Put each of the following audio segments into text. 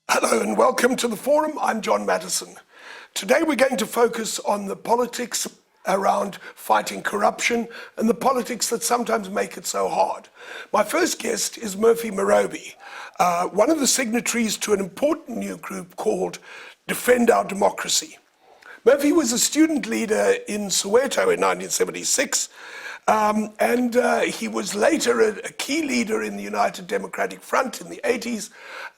Hello and welcome to the forum. I'm John Matisonn. Today we're going to focus on the politics around fighting corruption and the politics that sometimes make it so hard. My first guest is Murphy Morobe, one of the signatories to an important new group called Defend Our Democracy. Murphy was a student leader in Soweto in 1976, and he was later a key leader in the United Democratic Front in the 80s,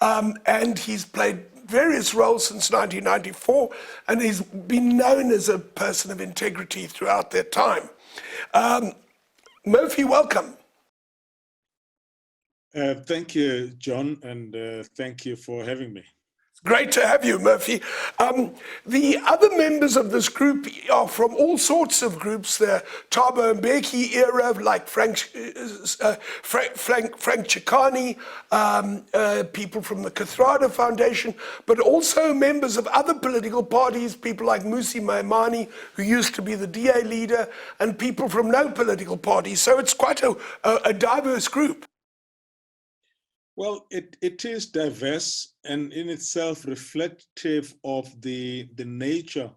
and he's played various roles since 1994, and he's been known as a person of integrity throughout that time. Murphy, welcome. Thank you, John, and thank you for having me. Great to have you, Murphy. The other members of this group are from all sorts of groups. The Thabo Mbeki era, like Frank Chikane, people from the Kathrada Foundation, but also members of other political parties, people like Mmusi Maimane, who used to be the DA leader, and people from no political party. So it's quite a diverse group. Well, it is diverse and in itself reflective of the nature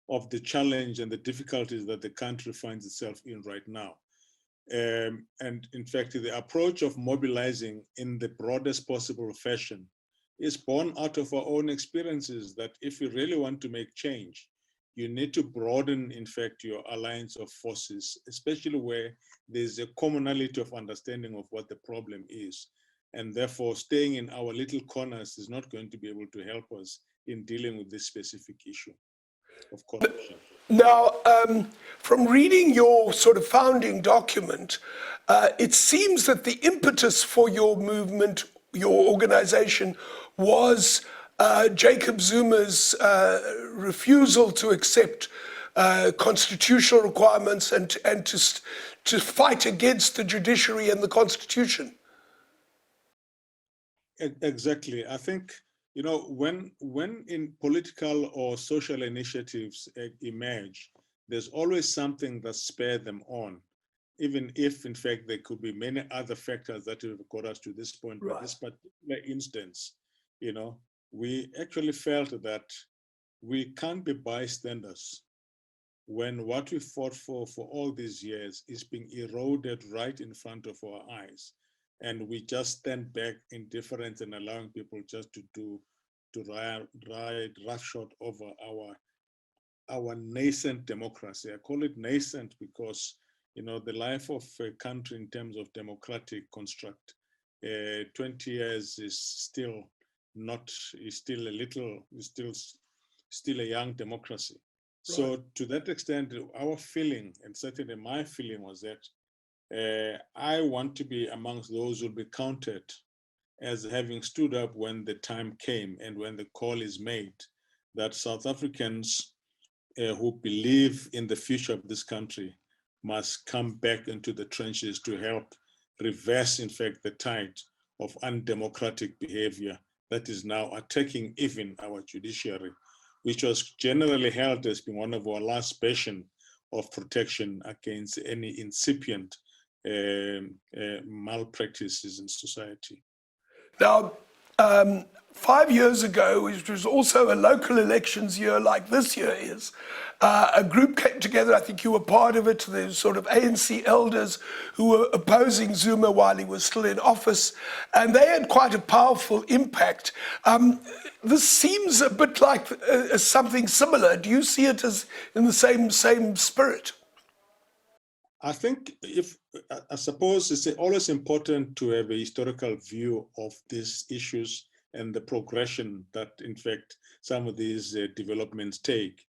of the challenge and the difficulties that the country finds itself in right now. And in fact, the approach of mobilizing in the broadest possible fashion is born out of our own experiences that if you really want to make change, you need to broaden, in fact, your alliance of forces, especially where there's a commonality of understanding of what the problem is. And therefore, staying in our little corners is not going to be able to help us in dealing with this specific issue of corruption. Now, from reading your sort of founding document, it seems that the impetus for your movement, your organization, was Jacob Zuma's refusal to accept constitutional requirements and to fight against the judiciary and the constitution. Exactly. I think, you know, when in political or social initiatives emerge, there's always something that spurs them on, even if, in fact, there could be many other factors that have got us to this point. Right. But this particular instance, you know, we actually felt that we can't be bystanders when what we fought for all these years is being eroded right in front of our eyes. And we just stand back indifferent and allowing people just to ride roughshod over our nascent democracy. I call it nascent because, you know, the life of a country in terms of democratic construct, 20 years is still a young democracy. Right. So to that extent, our feeling, and certainly my feeling, was that I want to be amongst those who will be counted as having stood up when the time came and when the call is made that South Africans who believe in the future of this country must come back into the trenches to help reverse, in fact, the tide of undemocratic behavior that is now attacking even our judiciary, which was generally held as being one of our last bastion of protection against any incipient malpractices in society. Now, 5 years ago, which was also a local elections year like this year is, a group came together, I think you were part of it, the sort of ANC elders who were opposing Zuma while he was still in office, and they had quite a powerful impact. This seems a bit like something similar. Do you see it as in the same spirit? I think I suppose it's always important to have a historical view of these issues and the progression that, in fact, some of these developments take.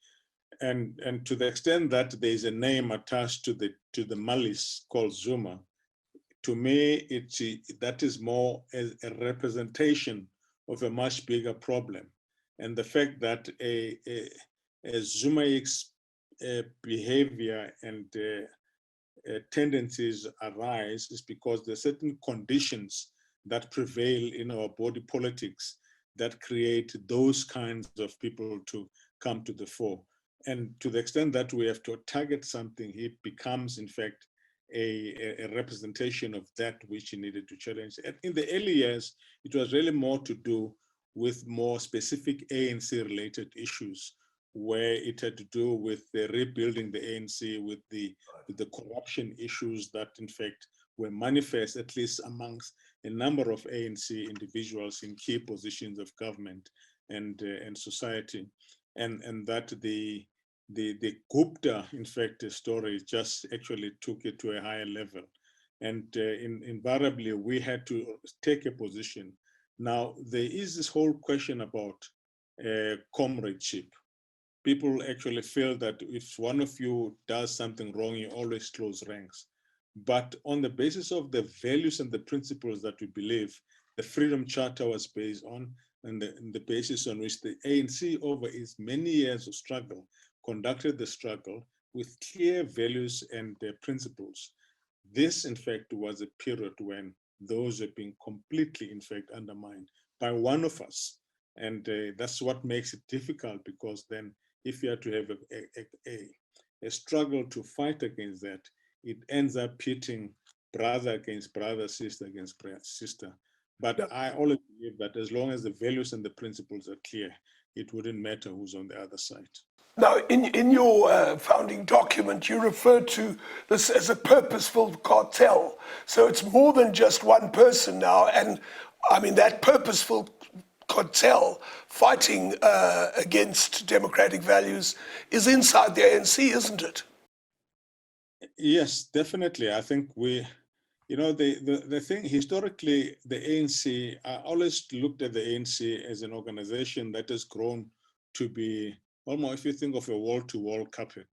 And to the extent that there is a name attached to the malice called Zuma, to me, that is more a representation of a much bigger problem. And the fact that a Zumaic behavior and tendencies arise is because there are certain conditions that prevail in our body politics that create those kinds of people to come to the fore. And to the extent that we have to target something, it becomes, in fact, a representation of that which he needed to challenge. And in the early years, it was really more to do with more specific ANC-related issues, where it had to do with the rebuilding the ANC, with the corruption issues that, in fact, were manifest, at least amongst a number of ANC individuals in key positions of government and society, and that the Gupta, in fact, story just actually took it to a higher level. And invariably, we had to take a position. Now, there is this whole question about comradeship. People actually feel that if one of you does something wrong, you always close ranks. But on the basis of the values and the principles that we believe, the Freedom Charter was based on, and the basis on which the ANC, over its many years of struggle, conducted the struggle with clear values and principles. This, in fact, was a period when those were being completely, in fact, undermined by one of us. And that's what makes it difficult, because then if you have to have a struggle to fight against that, it ends up pitting brother against brother, sister against sister. But I always believe that as long as the values and the principles are clear, it wouldn't matter who's on the other side. Now, in your founding document, you refer to this as a purposeful cartel. So it's more than just one person now. And I mean, that purposeful cartel fighting against democratic values is inside the ANC, isn't it? Yes, definitely. I think the thing, historically, the ANC, I always looked at the ANC as an organization that has grown to be almost, if you think of a wall-to-wall carpet,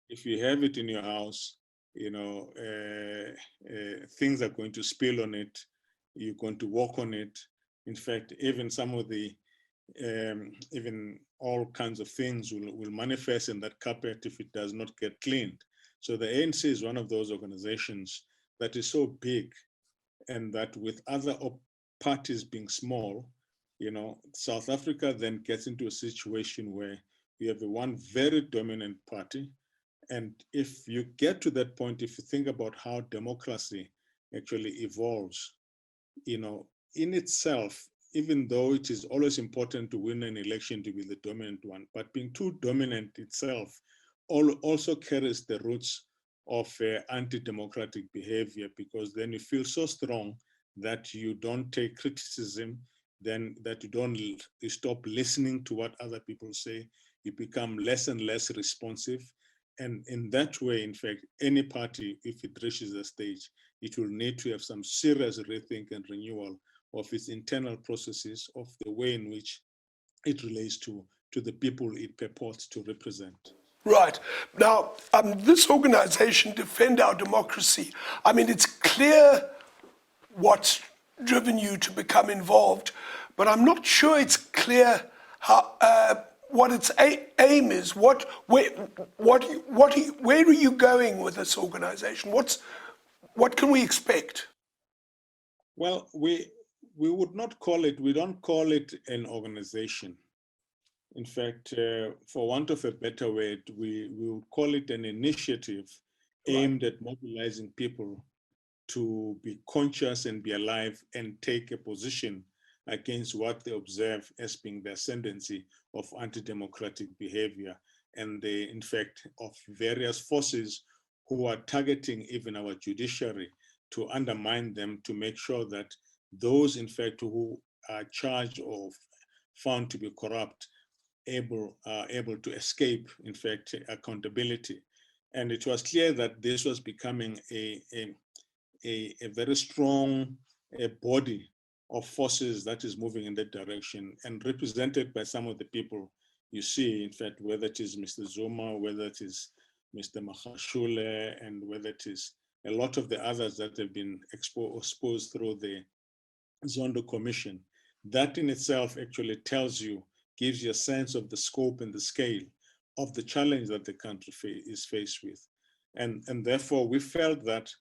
if you have it in your house, things are going to spill on it, you're going to walk on it. In fact, even some of the, even all kinds of things will manifest in that carpet if it does not get cleaned. So the ANC is one of those organizations that is so big, and that with other parties being small, South Africa then gets into a situation where you have one very dominant party. And if you get to that point, if you think about how democracy actually evolves, in itself, even though it is always important to win an election to be the dominant one, but being too dominant itself also carries the roots of anti-democratic behavior, because then you feel so strong that you don't take criticism, then that you stop listening to what other people say, you become less and less responsive. And in that way, in fact, any party, if it reaches a stage, it will need to have some serious rethink and renewal of its internal processes, of the way in which it relates to the people it purports to represent. Right. Now, this organization, Defend Our Democracy, I mean, it's clear what's driven you to become involved, but I'm not sure it's clear how, what its aim is. Where are you going with this organization? What can we expect? Well, we would not call it, we don't call it an organization. In fact, for want of a better word, we would call it an initiative aimed at mobilizing people to be conscious and be alive and take a position against what they observe as being the ascendancy of anti-democratic behavior, and in fact, of various forces who are targeting even our judiciary to undermine them, to make sure that those, in fact, who are charged or found to be corrupt able to escape, in fact, accountability. And it was clear that this was becoming a very strong body of forces that is moving in that direction, and represented by some of the people you see, in fact, whether it is Mr. Zuma, whether it is Mr. Magashule, and whether it is a lot of the others that have been exposed through the Zondo Commission, that in itself actually tells you, gives you a sense of the scope and the scale of the challenge that the country is faced with. And therefore, we felt that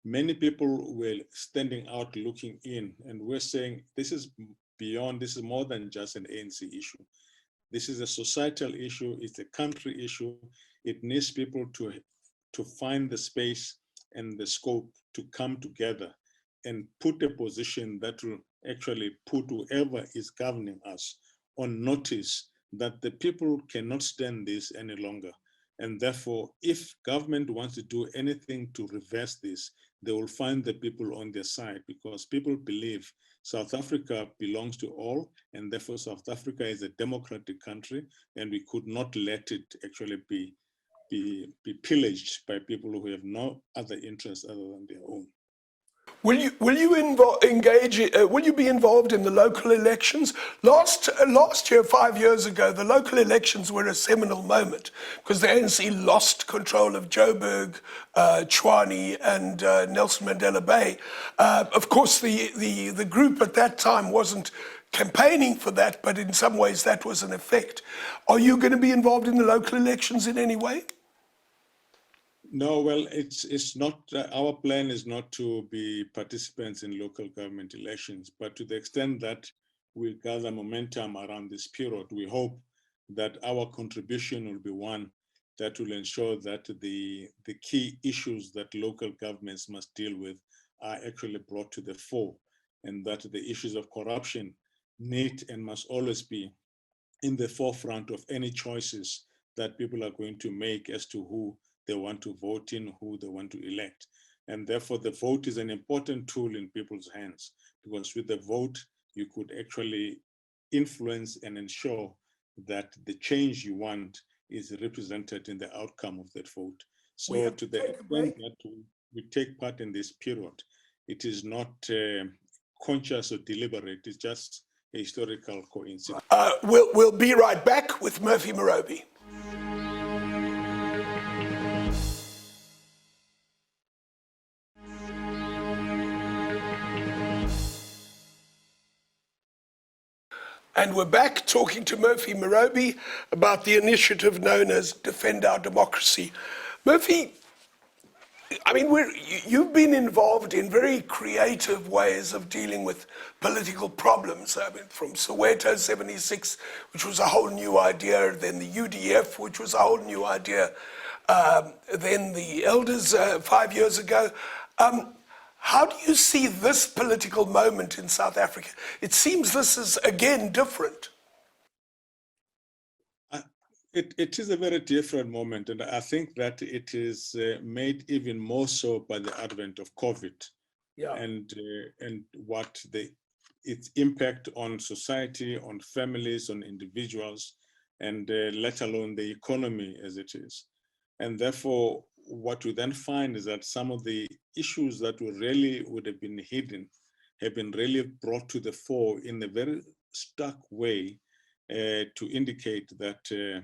many people were standing out looking in, and we're saying this is beyond, this is more than just an ANC issue. This is a societal issue, it's a country issue. It needs people to find the space and the scope to come together and put a position that will actually put whoever is governing us on notice that the people cannot stand this any longer. And therefore, if government wants to do anything to reverse this, they will find the people on their side, because people believe South Africa belongs to all, and therefore South Africa is a democratic country, and we could not let it actually be pillaged by people who have no other interests other than their own. Will you engage? Will you be involved in the local elections? Last year, 5 years ago, the local elections were a seminal moment because the ANC lost control of Joburg, Tshwane, and Nelson Mandela Bay. Of course, the group at that time wasn't campaigning for that, but in some ways that was an effect. Are you going to be involved in the local elections in any way? No, well, it's not, our plan is not to be participants in local government elections, but to the extent that we gather momentum around this period, we hope that our contribution will be one that will ensure that the key issues that local governments must deal with are actually brought to the fore, and that the issues of corruption need and must always be in the forefront of any choices that people are going to make as to who they want to vote in, who they want to elect. And therefore, the vote is an important tool in people's hands, because with the vote, you could actually influence and ensure that the change you want is represented in the outcome of that vote. So to the extent that we take part in this period, it is not conscious or deliberate, it's just a historical coincidence. We'll be right back with Murphy Morobe. And we're back talking to Murphy Morobe about the initiative known as Defend Our Democracy. Murphy, I mean, you've been involved in very creative ways of dealing with political problems. I mean, from Soweto 76, which was a whole new idea, then the UDF, which was a whole new idea, then the Elders 5 years ago. How do you see this political moment in South Africa? It seems this is, again, different. It is a very different moment, and I think that it is made even more so by the advent of COVID, and what its impact on society, on families, on individuals, and let alone the economy as it is. And therefore, what we then find is that some of the issues that really would have been hidden have been really brought to the fore in a very stark way to indicate that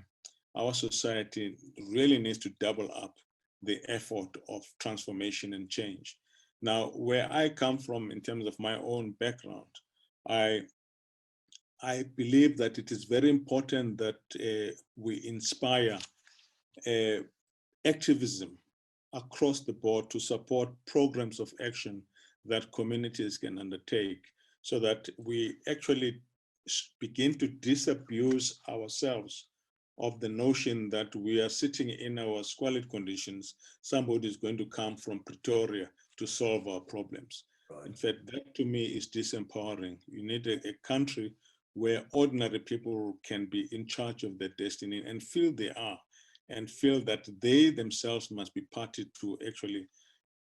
our society really needs to double up the effort of transformation and change. Now, where I come from in terms of my own background, I believe that it is very important that we inspire activism across the board to support programs of action that communities can undertake, so that we actually begin to disabuse ourselves of the notion that we are sitting in our squalid conditions. Somebody is going to come from Pretoria to solve our problems. Right. In fact, that to me is disempowering. You need a country where ordinary people can be in charge of their destiny and feel they are, and feel that they themselves must be party to actually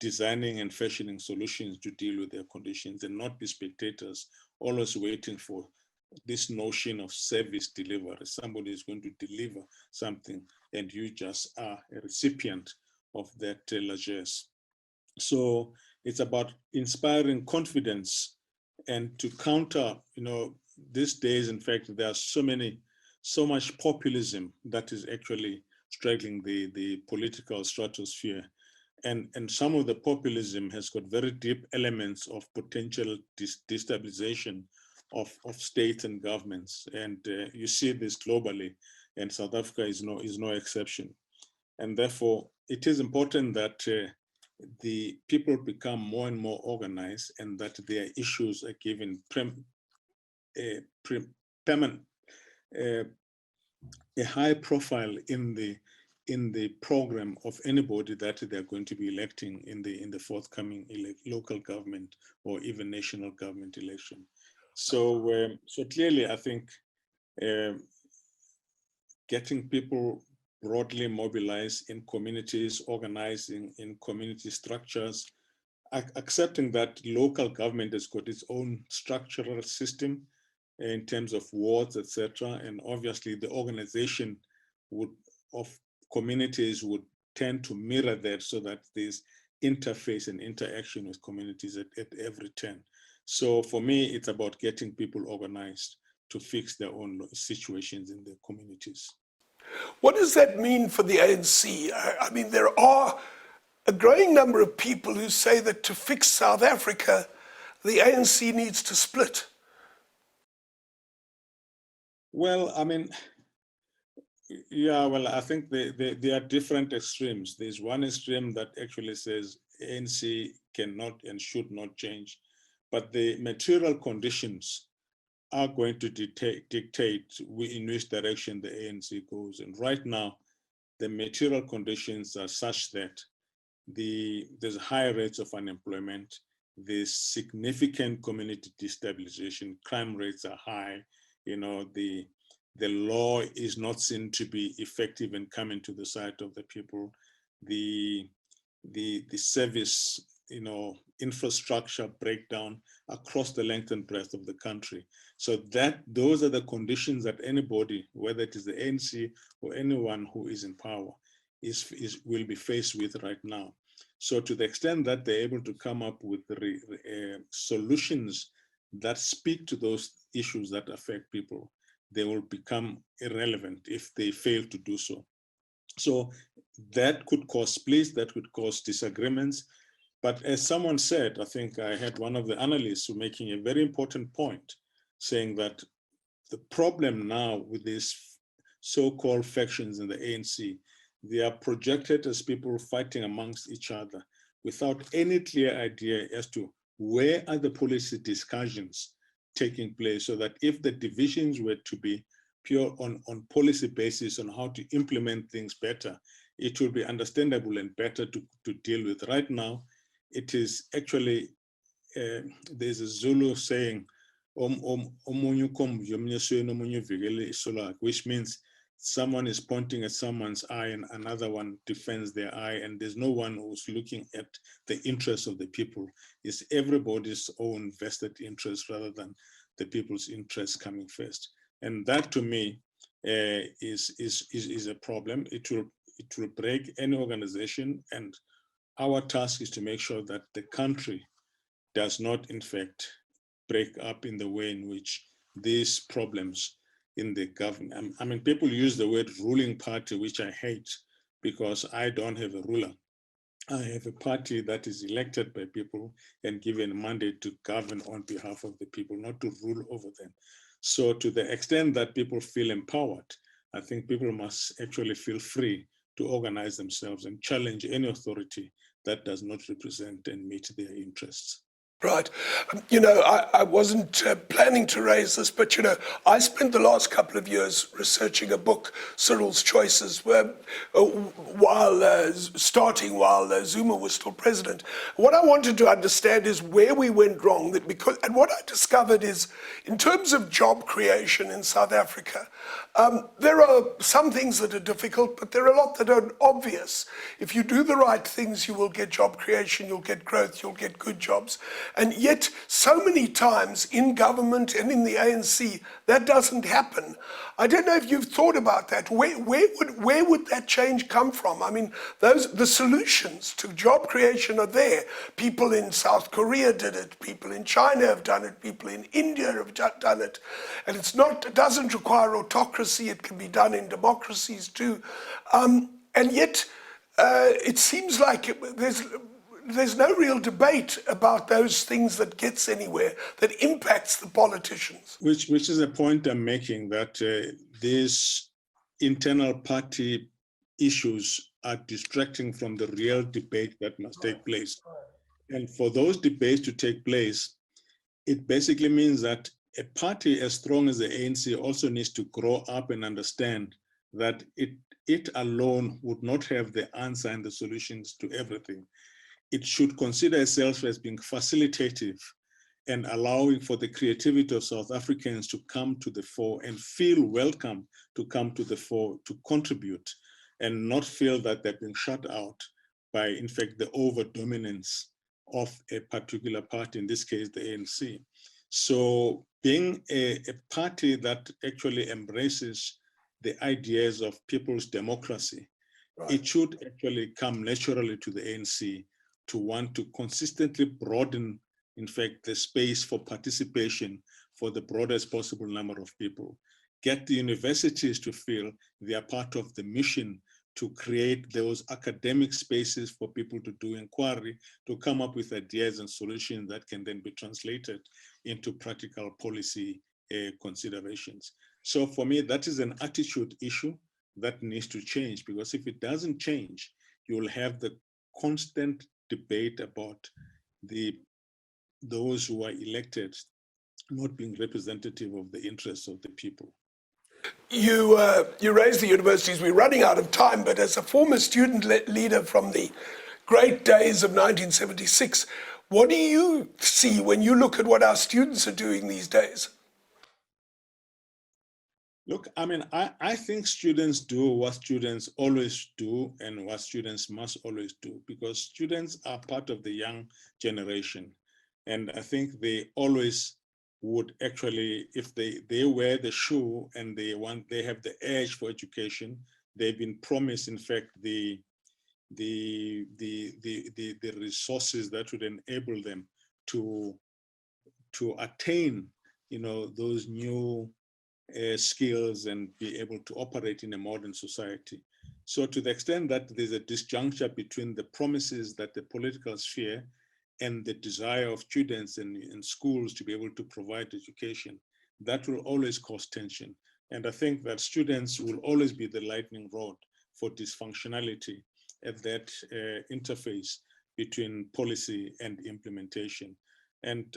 designing and fashioning solutions to deal with their conditions, and not be spectators, always waiting for this notion of service delivery. Somebody is going to deliver something and you just are a recipient of that largesse. So it's about inspiring confidence, and to counter, these days, in fact, there are so many so much populism that is actually straddling the political stratosphere. And some of the populism has got very deep elements of potential destabilization of states and governments. And you see this globally, and South Africa is no exception. And therefore, it is important that the people become more and more organized, and that their issues are given a high profile in the program of anybody that they're going to be electing in the forthcoming local government or even national government election. So so clearly, I think getting people broadly mobilized in communities, organizing in community structures, accepting that local government has got its own structural system in terms of wards, etc. And obviously the organization of communities would tend to mirror that, so that there's interface and interaction with communities at every turn. So for me, it's about getting people organized to fix their own situations in their communities. What does that mean for the ANC? I mean, there are a growing number of people who say that to fix South Africa, the ANC needs to split. Well, I mean, yeah, well, I think there are different extremes. There's one extreme that actually says ANC cannot and should not change, but the material conditions are going to dictate in which direction the ANC goes. And right now, the material conditions are such that there's high rates of unemployment, there's significant community destabilization, crime rates are high, the law is not seen to be effective in coming to the side of the people. The service, infrastructure breakdown across the length and breadth of the country. So those are the conditions that anybody, whether it is the ANC or anyone who is in power, will be faced with right now. So to the extent that they're able to come up with solutions that speak to those issues that affect people, they will become irrelevant if they fail to do so. So that could cause splits, that could cause disagreements. But as someone said, I think I had one of the analysts making a very important point, saying that the problem now with these so-called factions in the ANC, they are projected as people fighting amongst each other without any clear idea as to where are the policy discussions taking place, so that if the divisions were to be pure on policy basis on how to implement things better, it will be understandable and better to deal with. Right now, it is actually, there's a Zulu saying, which means someone is pointing at someone's eye and another one defends their eye, and there's no one who's looking at the interests of the people. It's everybody's own vested interest rather than the people's interests coming first. And that, to me, is a problem. It will break any organization, and our task is to make sure that the country does not, in fact, break up in the way in which these problems in the government. I mean, people use the word ruling party, which I hate, because I don't have a ruler. I have a party that is elected by people and given a mandate to govern on behalf of the people, not to rule over them. So to the extent that people feel empowered, I think people must actually feel free to organize themselves and challenge any authority that does not represent and meet their interests. Right. I wasn't planning to raise this, but, I spent the last couple of years researching a book, Cyril's Choices, while Zuma was still president. What I wanted to understand is where we went wrong. And what I discovered is, in terms of job creation in South Africa, there are some things that are difficult, but there are a lot that are obvious. If you do the right things, you will get job creation, you'll get growth, you'll get good jobs. And yet, so many times in government and in the ANC, that doesn't happen. I don't know if you've thought about that. Where would that change come from? I mean, the solutions to job creation are there. People in South Korea did it. People in China have done it. People in India have done it. And it doesn't require autocracy. It can be done in democracies too. And yet, it seems like there's no real debate about those things that gets anywhere, that impacts the politicians. Which is a point I'm making, that these internal party issues are distracting from the real debate that must take place. And for those debates to take place, it basically means that a party as strong as the ANC also needs to grow up and understand that it alone would not have the answer and the solutions to everything. It should consider itself as being facilitative and allowing for the creativity of South Africans to come to the fore and feel welcome to come to the fore, to contribute, and not feel that they're being shut out by, in fact, the over-dominance of a particular party, in this case, the ANC. So being a party that actually embraces the ideas of people's democracy, right, it should actually come naturally to the ANC to want to consistently broaden, in fact, the space for participation for the broadest possible number of people. Get the universities to feel they are part of the mission to create those academic spaces for people to do inquiry, to come up with ideas and solutions that can then be translated into practical policy considerations. So for me, that is an attitude issue that needs to change, because if it doesn't change, you'll have the constant debate about those who are elected not being representative of the interests of the people. You raised the universities. We're running out of time, but as a former student leader from the great days of 1976, what do you see when you look at what our students are doing these days? Look, I mean, I think students do what students always do and what students must always do, because students are part of the young generation. And I think they always would actually, if they wear the shoe and they have the edge for education, they've been promised, in fact, the resources that would enable them to attain, those new skills and be able to operate in a modern society. So to the extent that there's a disjuncture between the promises that the political sphere and the desire of students and schools to be able to provide education, that will always cause tension. And I think that students will always be the lightning rod for dysfunctionality at that interface between policy and implementation. And,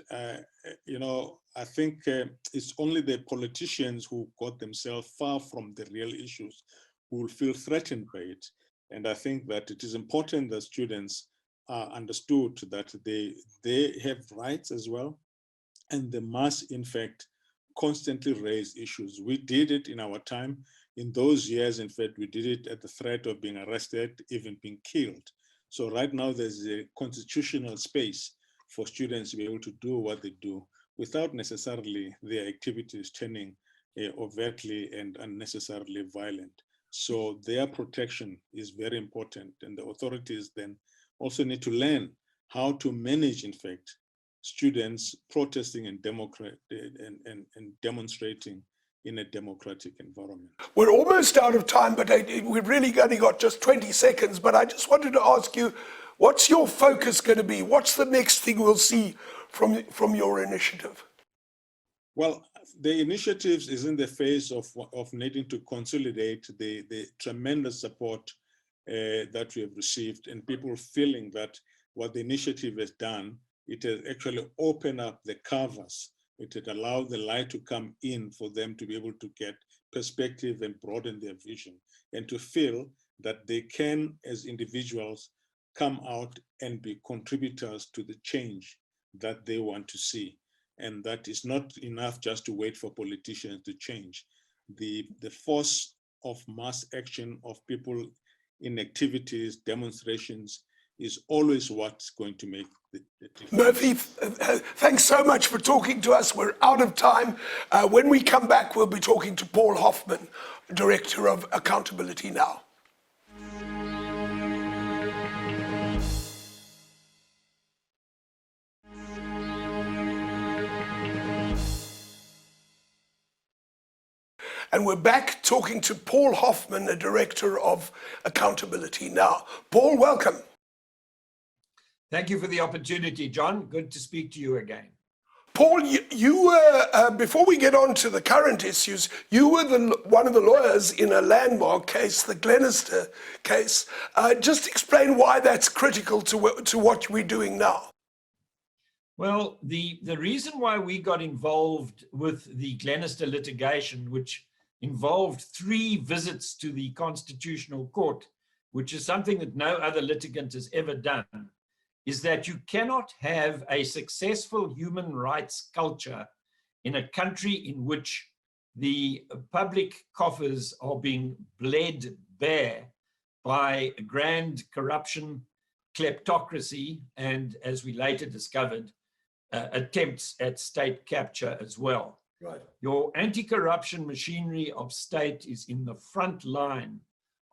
I think it's only the politicians who got themselves far from the real issues who will feel threatened by it. And I think that it is important that students are understood that they have rights as well, and they must, in fact, constantly raise issues. We did it in our time. In those years, in fact, we did it at the threat of being arrested, even being killed. So right now, there's a constitutional space for students to be able to do what they do without necessarily their activities turning overtly and unnecessarily violent. So their protection is very important, and the authorities then also need to learn how to manage, in fact, students protesting and demonstrating in a democratic environment. We're almost out of time, but we've really only got just 20 seconds. But I just wanted to ask you, what's your focus going to be? What's the next thing we'll see from your initiative? Well, the initiatives is in the phase of needing to consolidate the tremendous support that we have received, and people feeling that what the initiative has done, it has actually opened up the covers. It had allowed the light to come in for them to be able to get perspective and broaden their vision, and to feel that they can, as individuals, come out and be contributors to the change that they want to see. And that is not enough just to wait for politicians to change. The force of mass action of people in activities, demonstrations, is always what's going to make the difference. Murphy, thanks so much for talking to us. We're out of time. When we come back, we'll be talking to Paul Hoffman, Director of Accountability Now. And we're back talking to Paul Hoffman, the Director of Accountability Now. Paul, welcome. Thank you for the opportunity, John. Good to speak to you again. Paul, you were, before we get on to the current issues, you were one of the lawyers in a landmark case, the Glenister case. Just explain why that's critical to what we're doing now. Well, the reason why we got involved with the Glenister litigation, which involved 3 visits to the Constitutional Court, which is something that no other litigant has ever done, is that you cannot have a successful human rights culture in a country in which the public coffers are being bled bare by grand corruption, kleptocracy, and, as we later discovered, attempts at state capture as well. Right. Your anti-corruption machinery of state is in the front line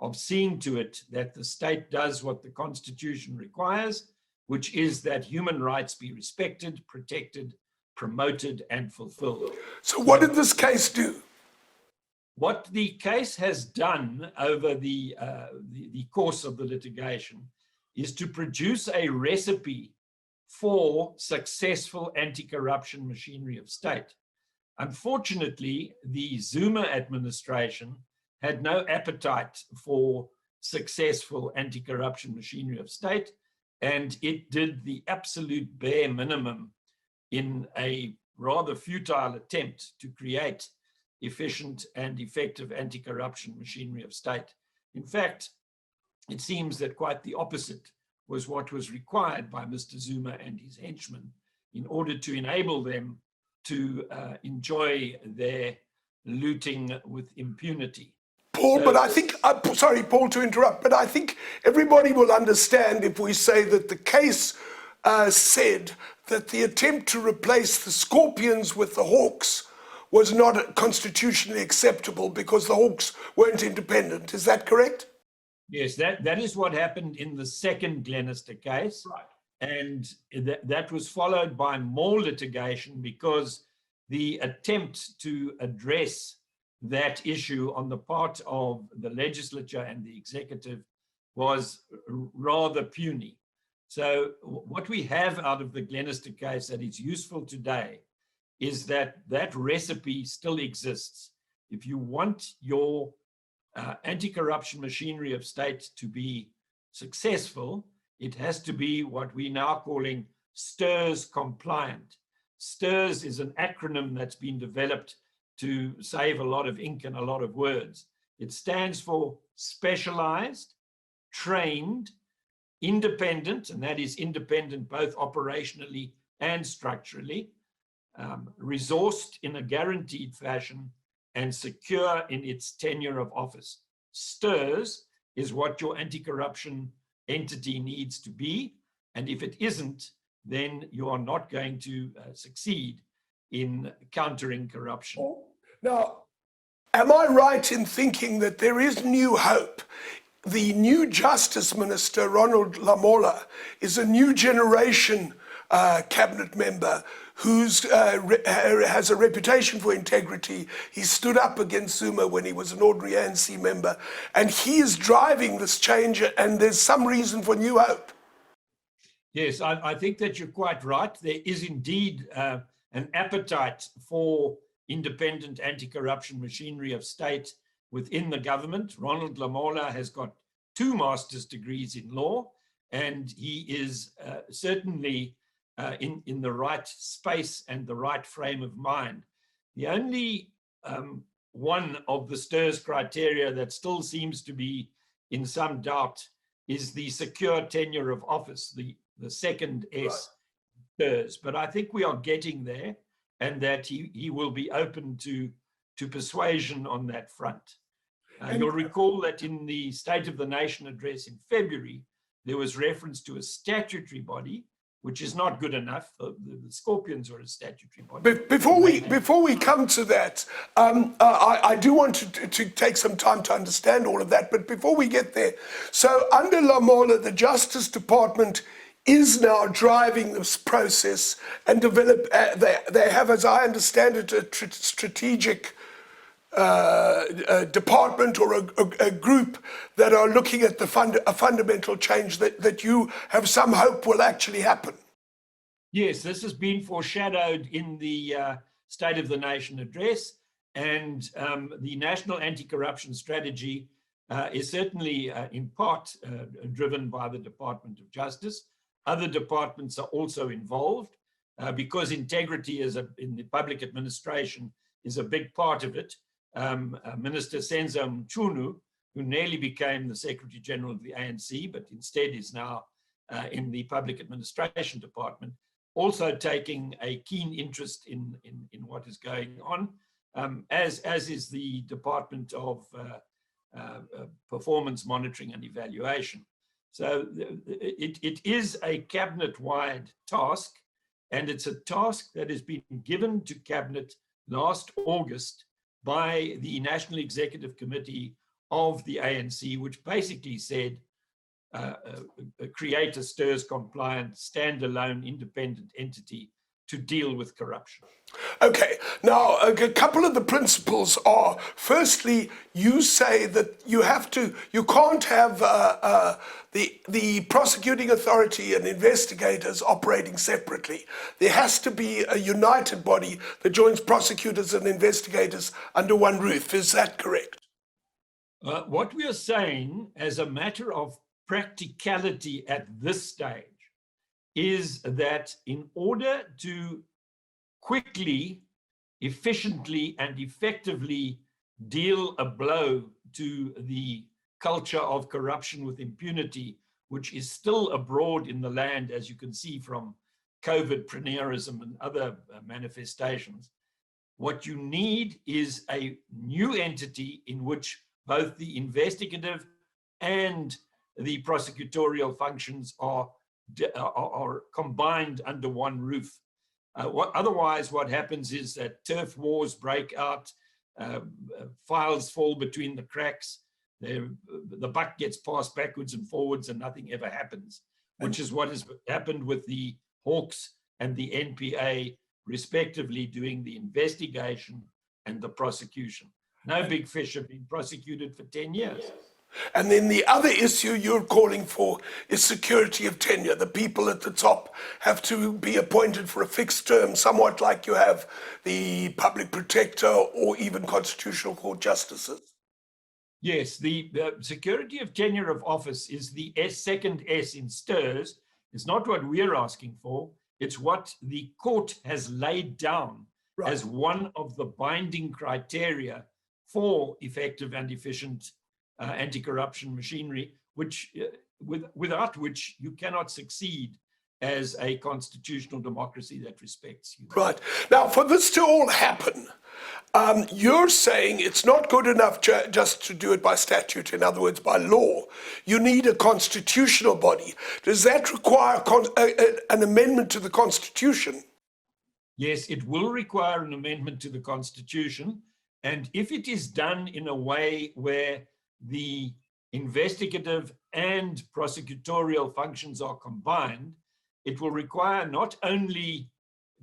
of seeing to it that the state does what the Constitution requires, which is that human rights be respected, protected, promoted, and fulfilled. So what did this case do? What the case has done over the course of the litigation is to produce a recipe for successful anti-corruption machinery of state. Unfortunately, the Zuma administration had no appetite for successful anti-corruption machinery of state, and it did the absolute bare minimum in a rather futile attempt to create efficient and effective anti-corruption machinery of state. In fact, it seems that quite the opposite was what was required by Mr. Zuma and his henchmen in order to enable them to enjoy their looting with impunity. Paul, but I think, sorry, Paul, to interrupt, but I think everybody will understand if we say that the case said that the attempt to replace the scorpions with the hawks was not constitutionally acceptable because the hawks weren't independent. Is that correct? Yes, that is what happened in the second Glenister case. Right. And that was followed by more litigation because the attempt to address that issue on the part of the legislature and the executive was rather puny. So what we have out of the Glenister case that is useful today is that that recipe still exists. If you want your anti-corruption machinery of state to be successful, it has to be what we're now calling STIRS compliant. STIRS is an acronym that's been developed to save a lot of ink and a lot of words. It stands for specialized, trained, independent, and that is independent both operationally and structurally, resourced in a guaranteed fashion, and secure in its tenure of office. STIRS is what your anti-corruption entity needs to be, and if it isn't, then you are not going to succeed in countering corruption. Now, am I right in thinking that there is new hope? The new Justice Minister, Ronald Lamola, is a new generation cabinet member who has a reputation for integrity. He stood up against Zuma when he was an ordinary ANC member, and he is driving this change, and there's some reason for new hope. Yes, I think that you're quite right. There is indeed an appetite for independent anti-corruption machinery of state within the government. Ronald Lamola has got 2 master's degrees in law, and he is certainly in the right space and the right frame of mind. The only one of the STIRS criteria that still seems to be in some doubt is the secure tenure of office, the second S, STIRS. But I think we are getting there, and that he will be open to persuasion on that front. You'll recall that in the State of the Nation address in February, there was reference to a statutory body, which is not good enough. The Scorpions are a statutory body. Before we come to that, I do want to take some time to understand all of that. But before we get there, so under Lamola, the Justice Department is now driving this process and they have, as I understand it, a strategic department or a group that are looking at a fundamental change that you have some hope will actually happen. Yes, this has been foreshadowed in the State of the Nation address, and the National Anti-Corruption Strategy is certainly in part driven by the Department of Justice. Other departments are also involved because integrity in the public administration is a big part of it. Minister Senzo Mchunu, who nearly became the Secretary General of the ANC, but instead is now in the Public Administration Department, also taking a keen interest in what is going on, as is the Department of Performance Monitoring and Evaluation. So it is a cabinet-wide task, and it's a task that has been given to Cabinet last August by the National Executive Committee of the ANC, which basically said, create a STIRS compliant, standalone, independent entity to deal with corruption. Okay, now a couple of the principles are, firstly, you say that you can't have the prosecuting authority and investigators operating separately. There has to be a united body that joins prosecutors and investigators under one roof. Is that correct? What we are saying, as a matter of practicality at this stage, is that in order to quickly, efficiently, and effectively deal a blow to the culture of corruption with impunity, which is still abroad in the land, as you can see from COVID-preneurism and other manifestations, what you need is a new entity in which both the investigative and the prosecutorial functions are combined under one roof. Otherwise, what happens is that turf wars break out, files fall between the cracks, the buck gets passed backwards and forwards and nothing ever happens, which is what has happened with the Hawks and the NPA, respectively, doing the investigation and the prosecution. No big fish have been prosecuted for 10 years. And then the other issue you're calling for is security of tenure. The people at the top have to be appointed for a fixed term, somewhat like you have the public protector or even constitutional court justices. Yes, the security of tenure of office is the second S in STIRS. It's not what we're asking for. It's what the court has laid down as one of the binding criteria for effective and efficient anti-corruption machinery, which without which you cannot succeed as a constitutional democracy that respects you. Right. Now, for this to all happen, you're saying it's not good enough just to do it by statute, in other words, by law. You need a constitutional body. Does that require an amendment to the Constitution? Yes, it will require an amendment to the Constitution. And if it is done in a way where the investigative and prosecutorial functions are combined, it will require not only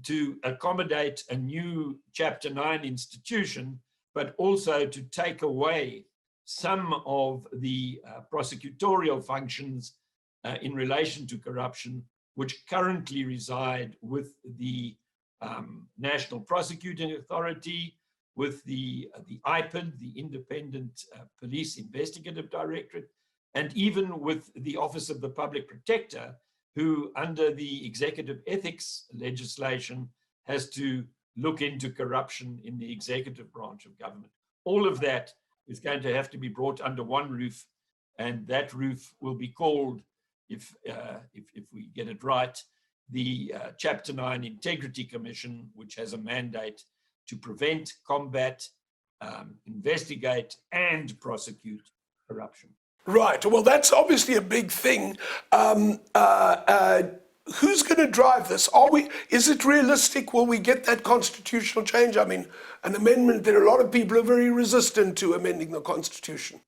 to accommodate a new Chapter 9 institution, but also to take away some of the prosecutorial functions in relation to corruption, which currently reside with the National Prosecuting Authority, with the IPID, the Independent Police Investigative Directorate, and even with the Office of the Public Protector, who under the executive ethics legislation has to look into corruption in the executive branch of government. All of that is going to have to be brought under one roof, and that roof will be called, if we get it right, the Chapter 9 Integrity Commission, which has a mandate to prevent, combat, investigate, and prosecute corruption. Right. Well, that's obviously a big thing. Who's going to drive this? Is it realistic? Will we get that constitutional change? I mean, an amendment, there are a lot of people who are very resistant to amending the Constitution.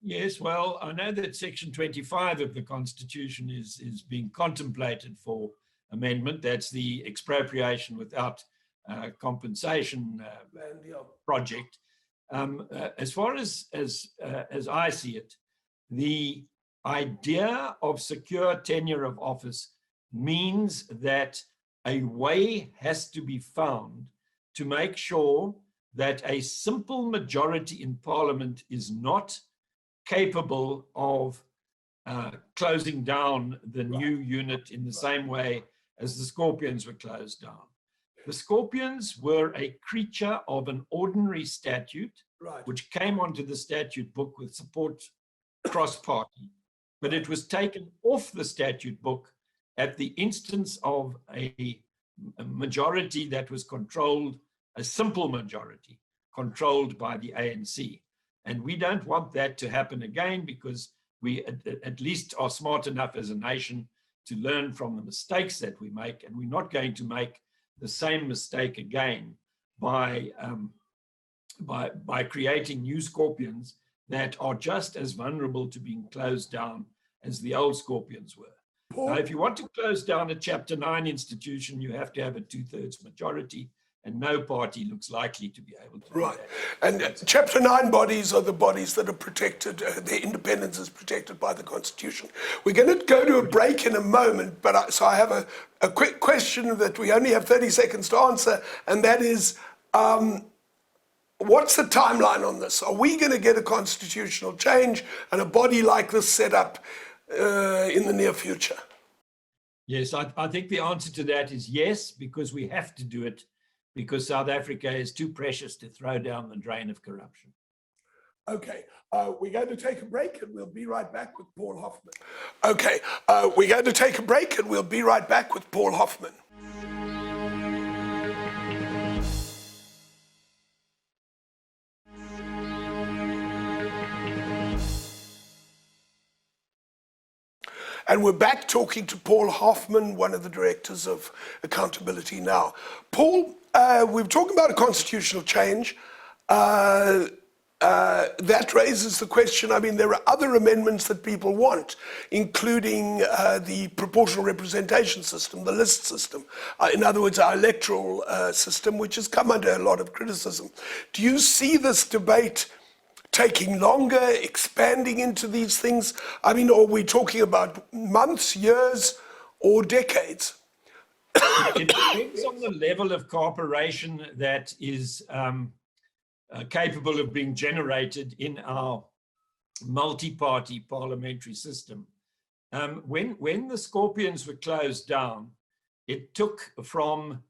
Yes, well, I know that Section 25 of the Constitution is being contemplated for amendment. That's the expropriation without compensation project. As far as I see it, the idea of secure tenure of office means that a way has to be found to make sure that a simple majority in Parliament is not capable of closing down the new unit in the same way as the Scorpions were closed down. The Scorpions were a creature of an ordinary statute, which came onto the statute book with support cross-party, but it was taken off the statute book at the instance of a majority that was controlled, a simple majority, controlled by the ANC. And we don't want that to happen again, because we at least are smart enough as a nation to learn from the mistakes that we make, and we're not going to make the same mistake again by creating new Scorpions that are just as vulnerable to being closed down as the old Scorpions were. Now, if you want to close down a Chapter 9 institution, you have to have a 2/3 majority, and no party looks likely to be able to do that. And Chapter 9 bodies are the bodies that are protected, their independence is protected by the Constitution. We're going to go to a break in a moment, but so I have a quick question that we only have 30 seconds to answer, and that is, what's the timeline on this? Are we going to get a constitutional change and a body like this set up in the near future? Yes, I think the answer to that is yes, because we have to do it, because South Africa is too precious to throw down the drain of corruption. Okay, we're going to take a break and we'll be right back with Paul Hoffman. Okay, we're going to take a break and we'll be right back with Paul Hoffman. And we're back talking to Paul Hoffman, one of the directors of Accountability Now. Paul, we're talking about a constitutional change. That raises the question, I mean, there are other amendments that people want, including the proportional representation system, the list system. In other words, our electoral system, which has come under a lot of criticism. Do you see this debate taking longer, expanding into these things? I mean, are we talking about months, years, or decades? It depends on the level of cooperation that is capable of being generated in our multi-party parliamentary system. When the Scorpions were closed down, it took from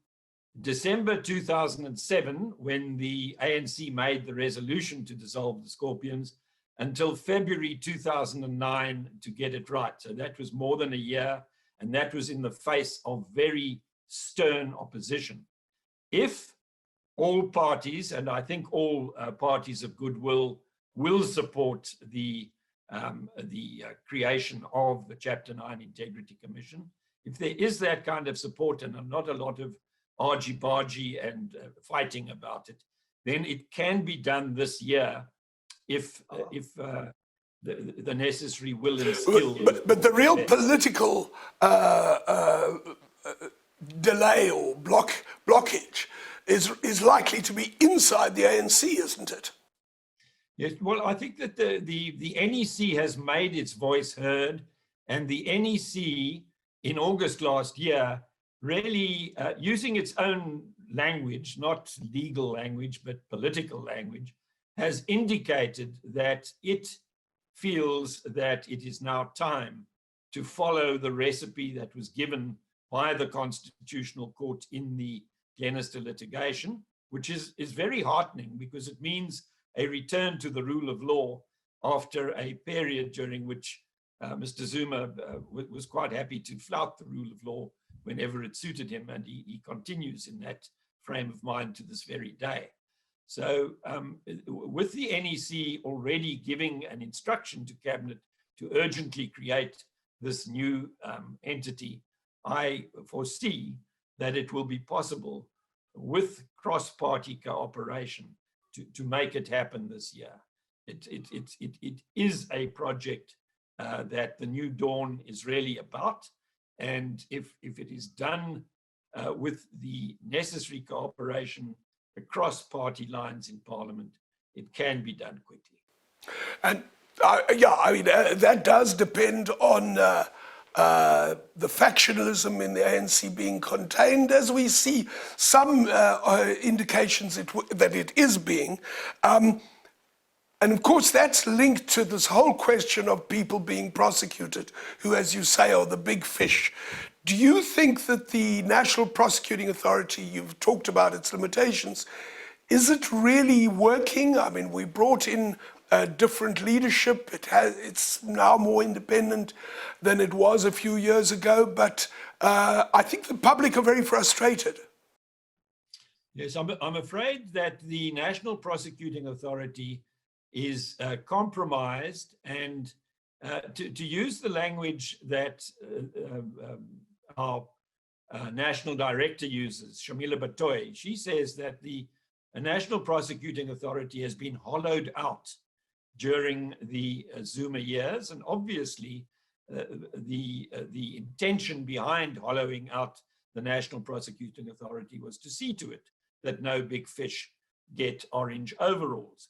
December 2007, when the ANC made the resolution to dissolve the Scorpions, until February 2009 to get it right. So that was more than a year, and that was in the face of very stern opposition. If all parties, and I think all parties of goodwill, will support the creation of the Chapter 9 Integrity Commission, if there is that kind of support and not a lot of argy-bargy and fighting about it, then it can be done this year if the necessary will and skill. But the real political delay or blockage is likely to be inside the ANC, isn't it? Yes, well, I think that the NEC has made its voice heard, and the NEC in August last year really using its own language, not legal language, but political language, has indicated that it feels that it is now time to follow the recipe that was given by the Constitutional Court in the Glenister litigation, which is very heartening, because it means a return to the rule of law after a period during which Mr. Zuma was quite happy to flout the rule of law whenever it suited him, and he continues in that frame of mind to this very day. So with the NEC already giving an instruction to Cabinet to urgently create this new entity, I foresee that it will be possible with cross-party cooperation to make it happen this year. It is a project that the New Dawn is really about. And if it is done with the necessary cooperation across party lines in Parliament, it can be done quickly. And yeah, I mean, that does depend on the factionalism in the ANC being contained, as we see some indications that it is being. And of course, that's linked to this whole question of people being prosecuted, who, as you say, are the big fish. Do you think that the National Prosecuting Authority, you've talked about its limitations, is it really working? I mean, we brought in different leadership. It's now more independent than it was a few years ago, but I think the public are very frustrated. Yes, I'm afraid that the National Prosecuting Authority is compromised, and to use the language that our national director uses, Shamila Batoy, she says that the National Prosecuting Authority has been hollowed out during the Zuma years, and obviously the intention behind hollowing out the National Prosecuting Authority was to see to it that no big fish get orange overalls.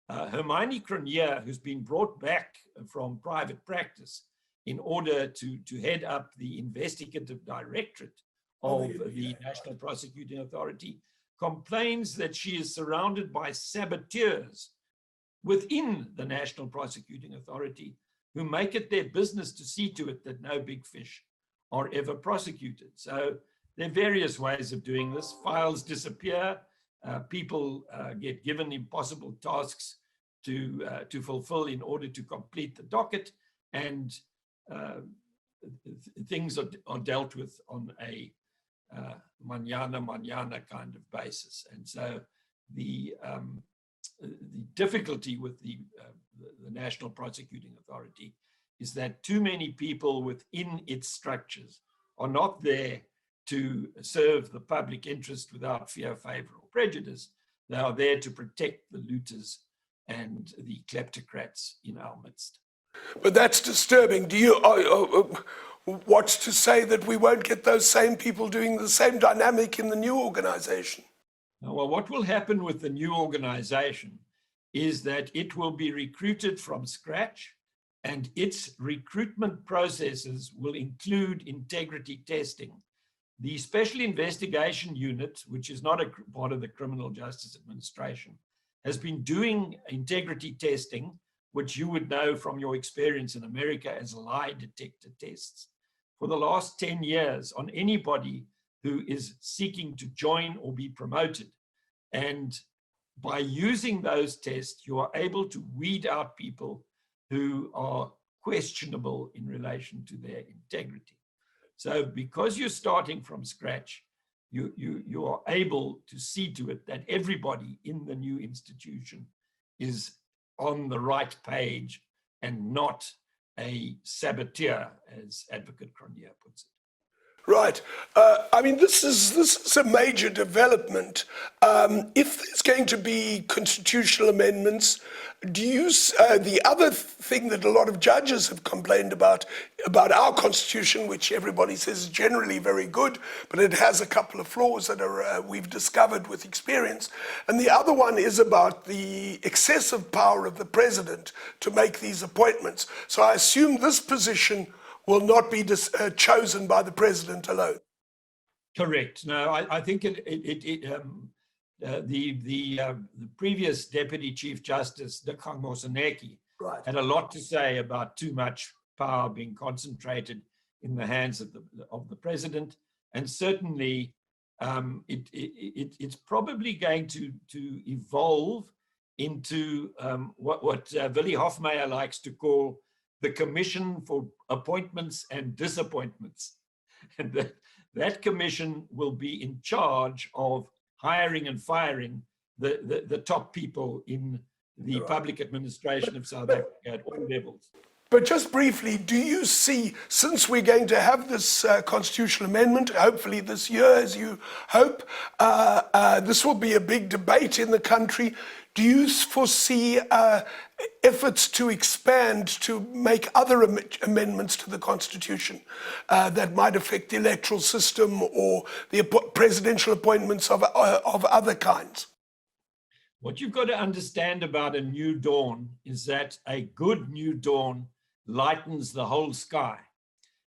Hermione Cronje, who's been brought back from private practice in order to head up the investigative directorate of the National Prosecuting Authority, complains that she is surrounded by saboteurs within the National Prosecuting Authority who make it their business to see to it that no big fish are ever prosecuted. So there are various ways of doing this. Files disappear, people get given impossible tasks to fulfill in order to complete the docket, and things are dealt with on a mañana kind of basis. And so the difficulty with the National Prosecuting Authority is that too many people within its structures are not there to serve the public interest without fear, favor, or prejudice. They are there to protect the looters and the kleptocrats in our midst. But that's disturbing. Do you what's to say that we won't get those same people doing the same dynamic in the new organization? Well, what will happen with the new organization is that it will be recruited from scratch, and its recruitment processes will include integrity testing. The Special Investigation Unit, which is not a part of the Criminal Justice Administration, has been doing integrity testing, which you would know from your experience in America as lie detector tests, for the last 10 years on anybody who is seeking to join or be promoted. And by using those tests, you are able to weed out people who are questionable in relation to their integrity. So because you're starting from scratch, you are able to see to it that everybody in the new institution is on the right page and not a saboteur, as Advocate Cronje puts it. Right. I mean, this is a major development. If there's going to be constitutional amendments, do you? The other thing that a lot of judges have complained about our constitution, which everybody says is generally very good, but it has a couple of flaws that are we've discovered with experience. And the other one is about the excessive power of the president to make these appointments. So I assume this position will not be chosen by the president alone. Correct. No, I think the previous Deputy Chief Justice, Dikgang Moseneke, had a lot to say about too much power being concentrated in the hands of the president, and certainly it's probably going to evolve into what Willie Hofmeyer likes to call the Commission for Appointments and Disappointments. And that commission will be in charge of hiring and firing the top people in the public administration of South Africa at all levels. But just briefly, do you see, since we're going to have this constitutional amendment, hopefully this year, as you hope, this will be a big debate in the country. Do you foresee efforts to expand, to make other amendments to the Constitution that might affect the electoral system or the presidential appointments of other kinds? What you've got to understand about a new dawn is that a good new dawn lightens the whole sky.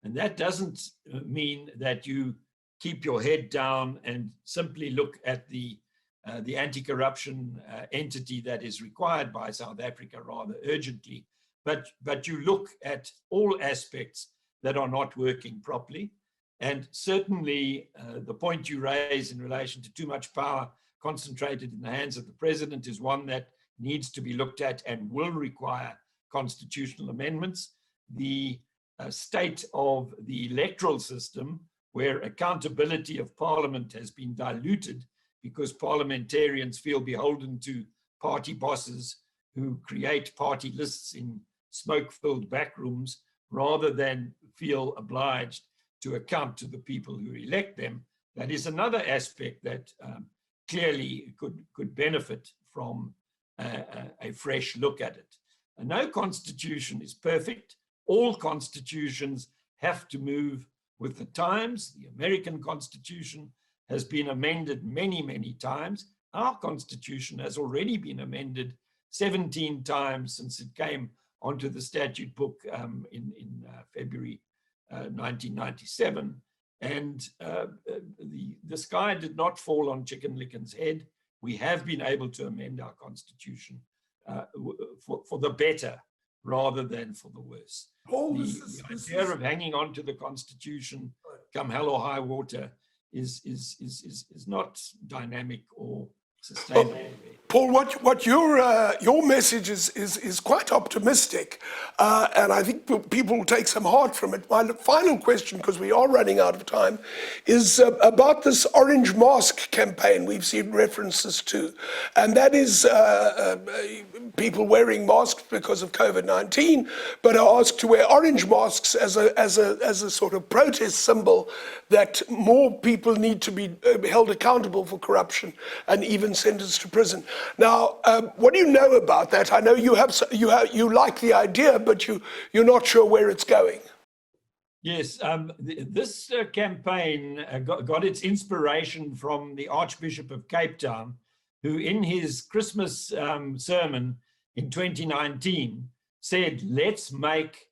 And that doesn't mean that you keep your head down and simply look at the anti-corruption entity that is required by South Africa rather urgently, but you look at all aspects that are not working properly. And certainly the point you raise in relation to too much power concentrated in the hands of the president is one that needs to be looked at and will require constitutional amendments. The state of the electoral system, where accountability of parliament has been diluted because parliamentarians feel beholden to party bosses who create party lists in smoke-filled backrooms rather than feel obliged to account to the people who elect them. That is another aspect that clearly could benefit from a fresh look at it. And no constitution is perfect. All constitutions have to move with the times. The American Constitution has been amended many, many times. Our Constitution has already been amended 17 times since it came onto the statute book in February 1997. And the sky did not fall on Chicken Licken's head. We have been able to amend our Constitution for the better rather than for the worse. The idea of hanging on to the Constitution come hell or high water is not dynamic or sustainable. Paul, what your message is quite optimistic, and I think people will take some heart from it. My final question, because we are running out of time, is about this orange mask campaign we've seen references to, and that is people wearing masks because of COVID-19, but are asked to wear orange masks as a sort of protest symbol that more people need to be held accountable for corruption and even sentenced to prison. Now, what do you know about that? I know you like the idea, but you're not sure where it's going. Yes, this campaign got its inspiration from the Archbishop of Cape Town, who in his Christmas sermon in 2019 said, let's make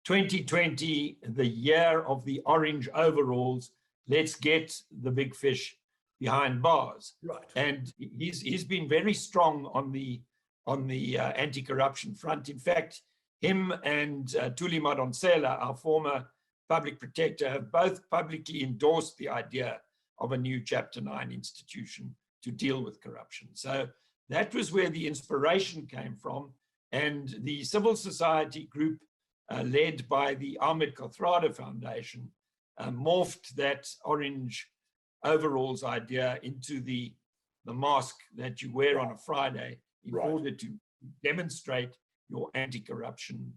2020 the year of the orange overalls. Let's get the big fish behind bars. Right. And he's been very strong on the anti-corruption front. In fact, him and Thuli Madonsela, our former public protector, have both publicly endorsed the idea of a new Chapter 9 institution to deal with corruption. So that was where the inspiration came from. And the civil society group led by the Ahmed Kathrada Foundation morphed that orange overalls idea into the mask that you wear on a Friday in order to demonstrate your anti-corruption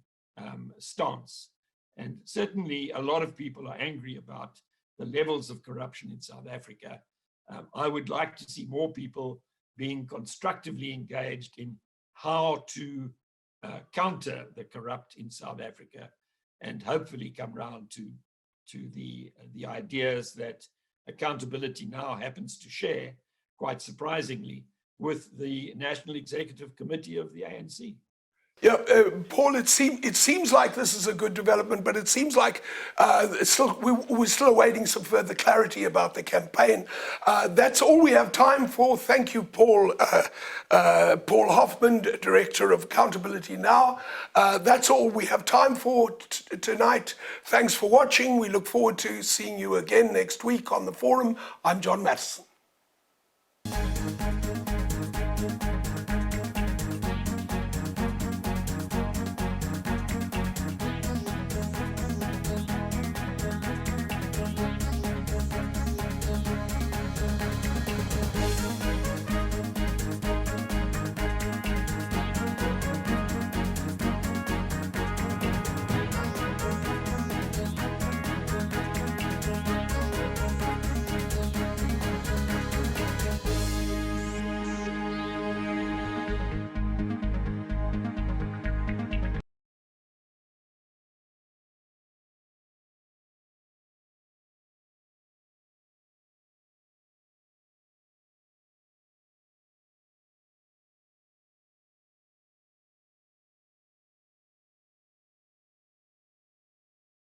stance. And certainly a lot of people are angry about the levels of corruption in South Africa. I would like to see more people being constructively engaged in how to counter the corrupt in South Africa, and hopefully come round to the ideas that accountability now happens to share, quite surprisingly, with the National Executive Committee of the ANC. Yeah, Paul, it seems like this is a good development, but it seems like we're still awaiting some further clarity about the campaign. That's all we have time for. Thank you, Paul. Paul Hoffman, Director of Accountability Now. That's all we have time for tonight. Thanks for watching. We look forward to seeing you again next week on the forum. I'm John Matisonn.